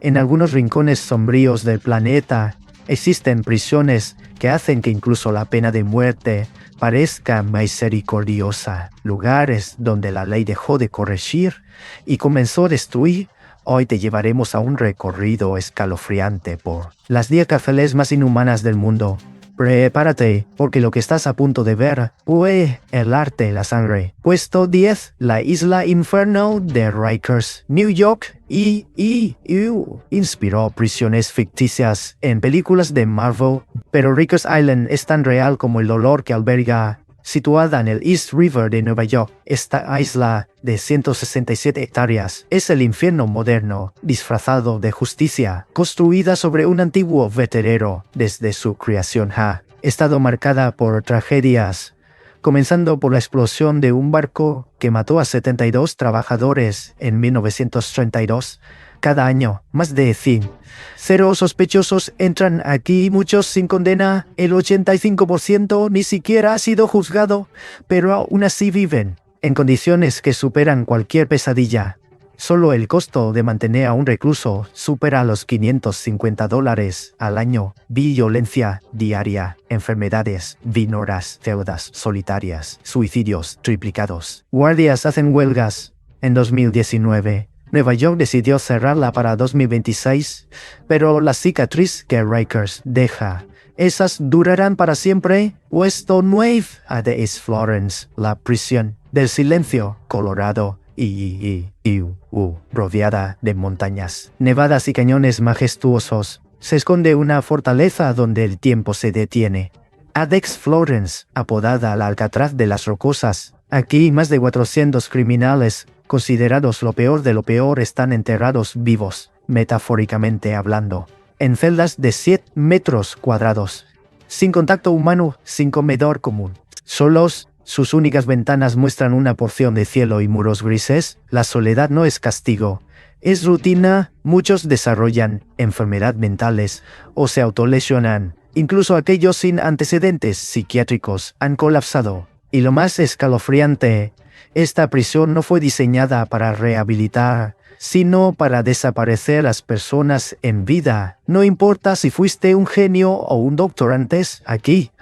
En algunos rincones sombríos del planeta existen prisiones que hacen que incluso la pena de muerte parezca misericordiosa. Lugares donde la ley dejó de corregir y comenzó a destruir. Hoy te llevaremos a un recorrido escalofriante por las 10 cárceles más inhumanas del mundo. Prepárate, porque lo que estás a punto de ver puede helarte la sangre. Puesto 10, la isla Inferno de Rikers, New York, inspiró prisiones ficticias en películas de Marvel, pero Rikers Island es tan real como el dolor que alberga. Situada en el East River de Nueva York, esta isla de 167 hectáreas es el infierno moderno, disfrazado de justicia, construida sobre un antiguo vertedero. Desde su creación ha estado marcada por tragedias, comenzando por la explosión de un barco que mató a 72 trabajadores en 1932. Cada año, más de 100. 0 sospechosos entran aquí, muchos sin condena. El 85% ni siquiera ha sido juzgado, pero aún así viven en condiciones que superan cualquier pesadilla. Solo el costo de mantener a un recluso supera los $550 al año. Violencia diaria, enfermedades, vinoras, deudas solitarias, suicidios triplicados. Guardias hacen huelgas. En 2019, Nueva York decidió cerrarla para 2026, pero la cicatriz que Rikers deja, ¿esas durarán para siempre? Puesto 9 a The East Florence, la prisión del silencio, Colorado, rodeada de montañas, nevadas y cañones majestuosos. Se esconde una fortaleza donde el tiempo se detiene. Adex Florence, apodada la Alcatraz de las Rocosas. Aquí más de 400 criminales, considerados lo peor de lo peor, están enterrados vivos, metafóricamente hablando, en celdas de 7 metros cuadrados, sin contacto humano, sin comedor común. Solos, sus únicas ventanas muestran una porción de cielo y muros grises. La soledad no es castigo, es rutina. Muchos desarrollan enfermedades mentales o se autolesionan. Incluso aquellos sin antecedentes psiquiátricos han colapsado. Y lo más escalofriante, esta prisión no fue diseñada para rehabilitar, sino para desaparecer las personas en vida. No importa si fuiste un genio o un doctor antes, aquí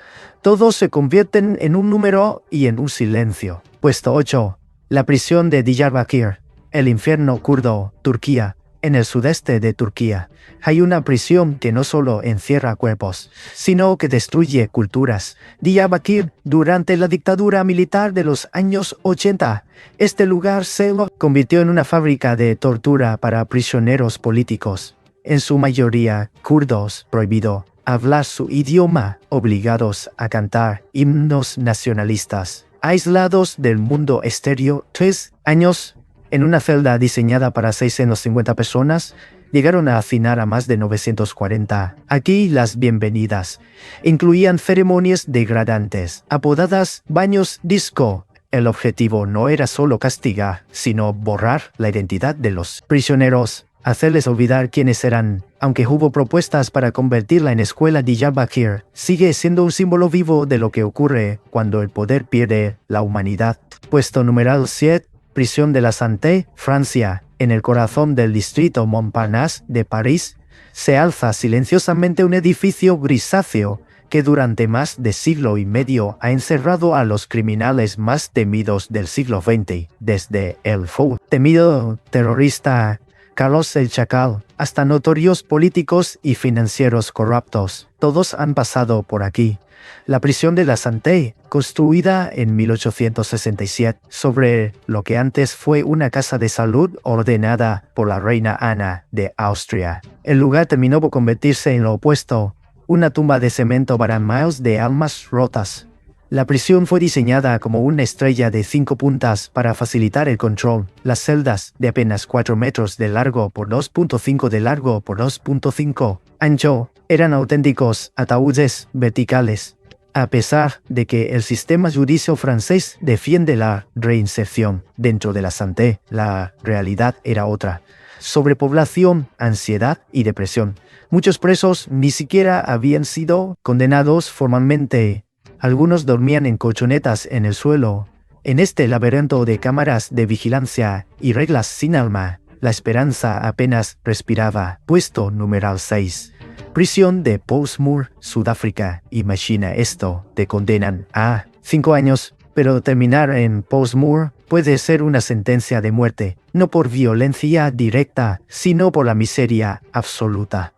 todos se convierten en un número y en un silencio. Puesto 8. La prisión de Diyarbakir, el infierno kurdo, Turquía. En el sudeste de Turquía hay una prisión que no solo encierra cuerpos, sino que destruye culturas. Diyarbakir, durante la dictadura militar de los años 80, este lugar se convirtió en una fábrica de tortura para prisioneros políticos, en su mayoría kurdos. Prohibido hablar su idioma, obligados a cantar himnos nacionalistas, aislados del mundo exterior. 3 años en una celda diseñada para 650 personas, llegaron a hacinar a más de 940. Aquí las bienvenidas incluían ceremonias degradantes, apodadas baños disco. El objetivo no era solo castigar, sino borrar la identidad de los prisioneros, hacerles olvidar quiénes eran. Aunque hubo propuestas para convertirla en escuela, Diyarbakir sigue siendo un símbolo vivo de lo que ocurre cuando el poder pierde la humanidad. Puesto numeral 7. Prisión de la Santé, Francia. En el corazón del distrito Montparnasse de París, se alza silenciosamente un edificio grisáceo que durante más de siglo y medio ha encerrado a los criminales más temidos del siglo XX, desde el temido terrorista Carlos el Chacal, hasta notorios políticos y financieros corruptos. Todos han pasado por aquí. La prisión de la Santé, construida en 1867 sobre lo que antes fue una casa de salud ordenada por la reina Ana de Austria. El lugar terminó por convertirse en lo opuesto, una tumba de cemento para miles de almas rotas. La prisión fue diseñada como una estrella de 5 puntas para facilitar el control. Las celdas, de apenas 4 metros de largo por 2.5 de largo por 2.5 ancho, eran auténticos ataúdes verticales. A pesar de que el sistema judicial francés defiende la reinserción dentro de la Santé, la realidad era otra. Sobrepoblación, ansiedad y depresión. Muchos presos ni siquiera habían sido condenados formalmente. Algunos dormían en colchonetas en el suelo. En este laberinto de cámaras de vigilancia y reglas sin alma, La esperanza apenas respiraba. Puesto número 6. Prisión de Portsmouth, Sudáfrica. Imagina esto, te condenan a 5 años, pero terminar en Portsmouth puede ser una sentencia de muerte, no por violencia directa, sino por la miseria absoluta.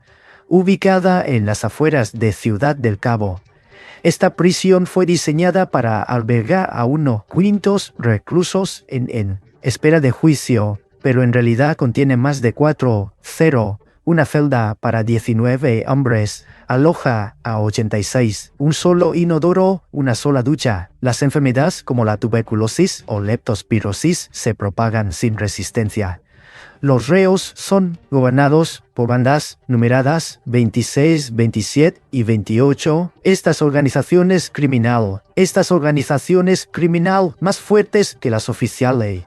Ubicada en las afueras de Ciudad del Cabo, esta prisión fue diseñada para albergar a unos 500 reclusos en espera de juicio, pero en realidad contiene más de 4. Una celda para 19 hombres aloja a 86. Un solo inodoro, una sola ducha. Las enfermedades como la tuberculosis o leptospirosis se propagan sin resistencia. Los reos son gobernados por bandas numeradas 26, 27 y 28. Estas organizaciones criminal más fuertes que las oficiales.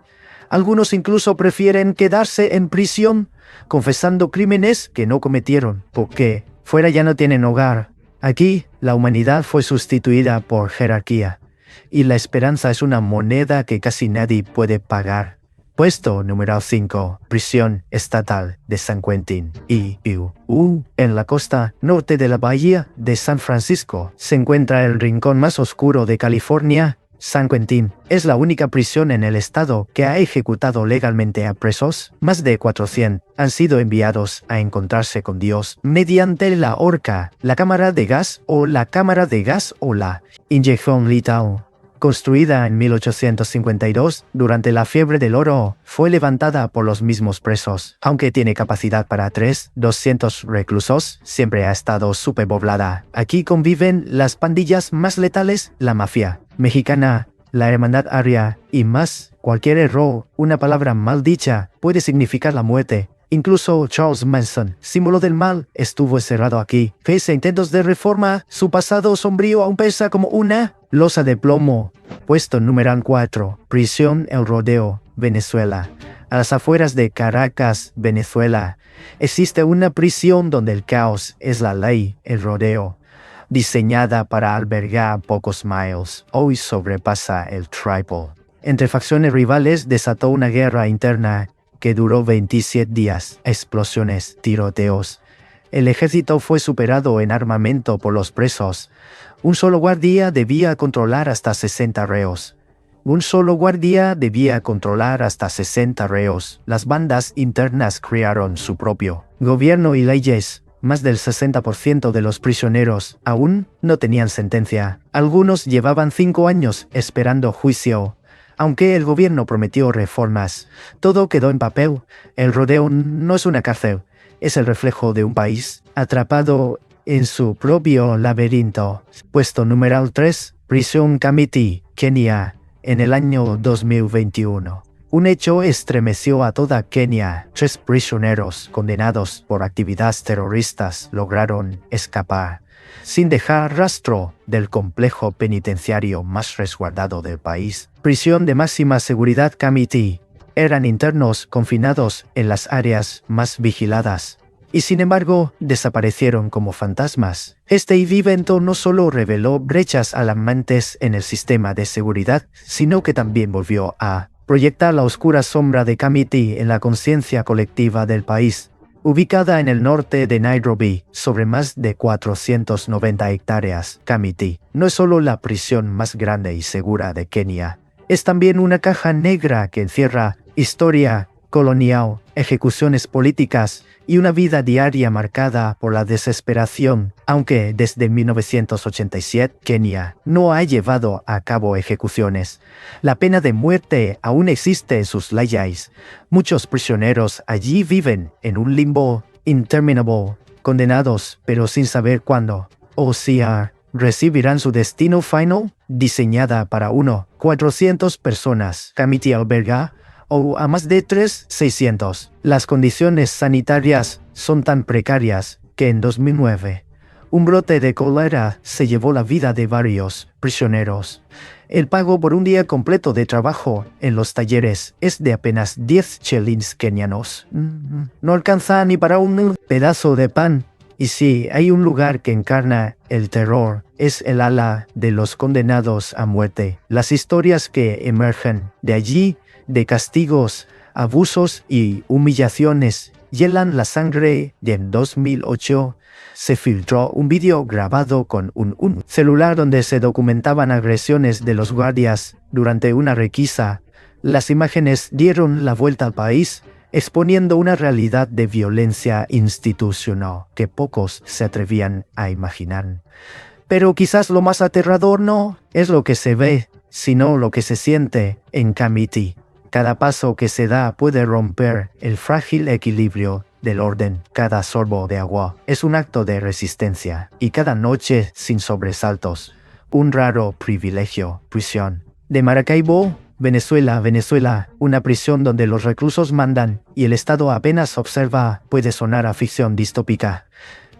Algunos incluso prefieren quedarse en prisión confesando crímenes que no cometieron, porque fuera ya no tienen hogar. Aquí, la humanidad fue sustituida por jerarquía, y la esperanza es una moneda que casi nadie puede pagar. Puesto número 5. Prisión estatal de San Quentin. En la costa norte de la bahía de San Francisco se encuentra el rincón más oscuro de California. San Quentin es la única prisión en el estado que ha ejecutado legalmente a presos. Más de 400 han sido enviados a encontrarse con Dios mediante la horca, la cámara de gas o la inyección letal. Construida en 1852 durante la fiebre del oro, fue levantada por los mismos presos. Aunque tiene capacidad para 200 reclusos, siempre ha estado superpoblada. Aquí conviven las pandillas más letales, la mafia mexicana, la hermandad aria y más. Cualquier error, una palabra mal dicha, puede significar la muerte. Incluso Charles Manson, símbolo del mal, estuvo encerrado aquí. Pese a intentos de reforma, su pasado sombrío aún pesa como una losa de plomo. Puesto número 4. Prisión El Rodeo, Venezuela. A las afueras de Caracas, Venezuela, existe una prisión donde el caos es la ley, El Rodeo. Diseñada para albergar a pocos miles, hoy sobrepasa el triple. Entre facciones rivales desató una guerra interna que duró 27 días, explosiones, tiroteos. El ejército fue superado en armamento por los presos. Un solo guardia debía controlar hasta 60 reos. Las bandas internas crearon su propio gobierno y leyes. Más del 60% de los prisioneros aún no tenían sentencia. Algunos llevaban 5 años esperando juicio. Aunque el gobierno prometió reformas, todo quedó en papel. El Rodeo no es una cárcel, es el reflejo de un país atrapado en su propio laberinto. Puesto número 3. Prisión Kamiti, Kenia, en el año 2021. Un hecho estremeció a toda Kenia. 3 prisioneros condenados por actividades terroristas lograron escapar, sin dejar rastro del complejo penitenciario más resguardado del país. Prisión de máxima seguridad Kamiti. Eran internos confinados en las áreas más vigiladas, y sin embargo desaparecieron como fantasmas. Este evento no solo reveló brechas alarmantes en el sistema de seguridad, sino que también volvió a proyectar la oscura sombra de Kamiti en la conciencia colectiva del país. Ubicada en el norte de Nairobi, sobre más de 490 hectáreas, Kamiti no es solo la prisión más grande y segura de Kenia, es también una caja negra que encierra historia colonial, ejecuciones políticas y una vida diaria marcada por la desesperación. Aunque desde 1987 Kenia no ha llevado a cabo ejecuciones, la pena de muerte aún existe en sus leyes. Muchos prisioneros allí viven en un limbo interminable, condenados pero sin saber cuándo o si recibirán su destino final. Diseñada para 400 personas, Kamiti alberga o a más de 600. Las condiciones sanitarias son tan precarias que en 2009 un brote de cólera se llevó la vida de varios prisioneros. El pago por un día completo de trabajo en los talleres es de apenas 10 shillings kenianos. No alcanza ni para un pedazo de pan. Y si hay un lugar que encarna el terror, es el ala de los condenados a muerte. Las historias que emergen de allí, de castigos abusos y humillaciones hielan la sangre. Y en 2008 se filtró un vídeo grabado con un celular donde se documentaban agresiones de los guardias durante una requisa. Las imágenes dieron la vuelta al país, exponiendo una realidad de violencia institucional que pocos se atrevían a imaginar. Pero quizás lo más aterrador no es lo que se ve, sino lo que se siente en Kamiti. Cada paso que se da puede romper el frágil equilibrio del orden. Cada sorbo de agua es un acto de resistencia y cada noche sin sobresaltos, un raro privilegio. Prisión de Maracaibo, Venezuela, una prisión donde los reclusos mandan y el Estado apenas observa. Puede sonar a ficción distópica,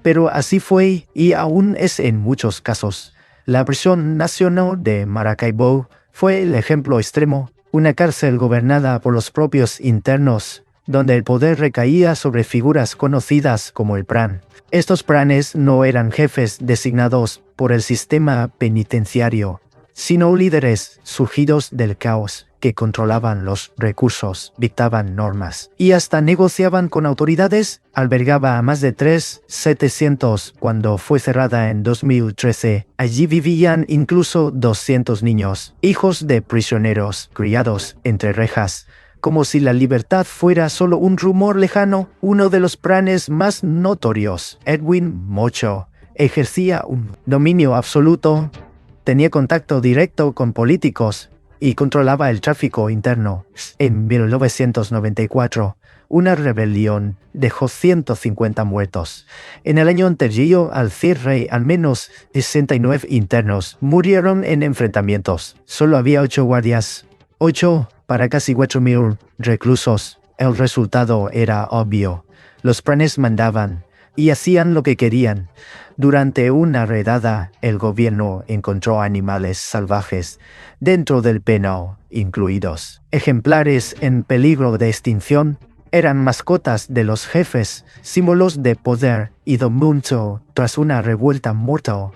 pero así fue y aún es en muchos casos. La prisión nacional de Maracaibo fue el ejemplo extremo, una cárcel gobernada por los propios internos, donde el poder recaía sobre figuras conocidas como el PRAN. Estos PRANes no eran jefes designados por el sistema penitenciario, sino líderes surgidos del caos que controlaban los recursos, dictaban normas y hasta negociaban con autoridades. Albergaba a más de 3,700 cuando fue cerrada en 2013. Allí vivían incluso 200 niños, hijos de prisioneros, criados entre rejas, como si la libertad fuera solo un rumor lejano. Uno de los pranes más notorios, Edwin Mocho, ejercía un dominio absoluto, tenía contacto directo con políticos y controlaba el tráfico interno. En 1994, una rebelión dejó 150 muertos. En el año anterior al cierre, al menos 69 internos murieron en enfrentamientos. Solo había 8 guardias. 8 para casi 4,000 reclusos. El resultado era obvio. Los pranes mandaban y hacían lo que querían. Durante una redada, el gobierno encontró animales salvajes dentro del penal, incluidos ejemplares en peligro de extinción. Eran mascotas de los jefes, símbolos de poder y dominio tras una revuelta mortal.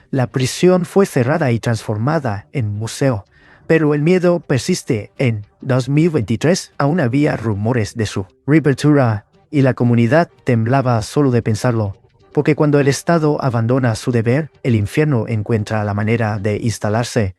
La prisión fue cerrada y transformada en museo, pero el miedo persiste. En 2023 aún había rumores de su reapertura y la comunidad temblaba solo de pensarlo. Porque cuando el Estado abandona su deber, el infierno encuentra la manera de instalarse.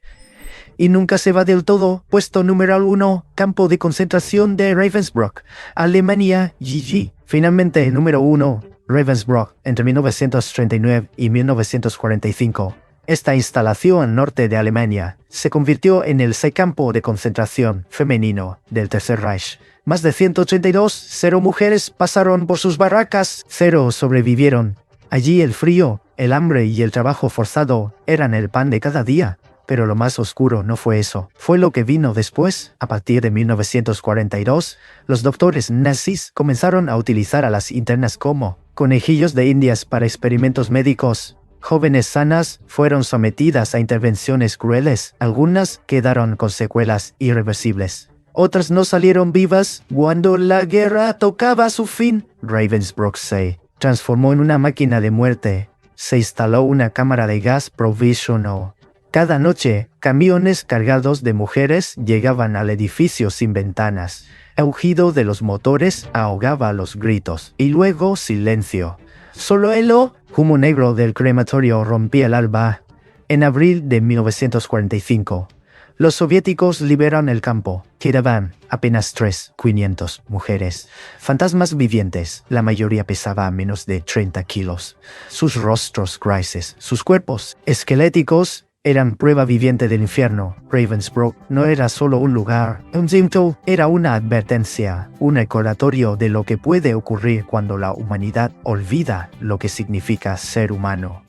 Y nunca se va del todo. Puesto número 1, campo de concentración de Ravensbrück, Alemania, GG. Finalmente, número 1, Ravensbrück, entre 1939 y 1945. Esta instalación al norte de Alemania se convirtió en el campo de concentración femenino del Tercer Reich. Más de 182, 0 mujeres pasaron por sus barracas, 0 sobrevivieron. Allí el frío, el hambre y el trabajo forzado eran el pan de cada día. Pero lo más oscuro no fue eso. Fue lo que vino después. A partir de 1942, los doctores nazis comenzaron a utilizar a las internas como conejillos de indias para experimentos médicos. Jóvenes sanas fueron sometidas a intervenciones crueles. Algunas quedaron con secuelas irreversibles. Otras no salieron vivas. Cuando la guerra tocaba su fin, Ravensbrück se transformó en una máquina de muerte. Se instaló una cámara de gas provisional. Cada noche, camiones cargados de mujeres llegaban al edificio sin ventanas. El rugido de los motores ahogaba los gritos. Y luego silencio. Solo el humo negro del crematorio rompía el alba. En abril de 1945, los soviéticos liberan el campo. Quedaban apenas 3,500 mujeres. Fantasmas vivientes. La mayoría pesaba menos de 30 kilos. Sus rostros grises, sus cuerpos esqueléticos, eran prueba viviente del infierno. Ravensbrück no era solo un lugar, un símbolo, era una advertencia, un recordatorio de lo que puede ocurrir cuando la humanidad olvida lo que significa ser humano.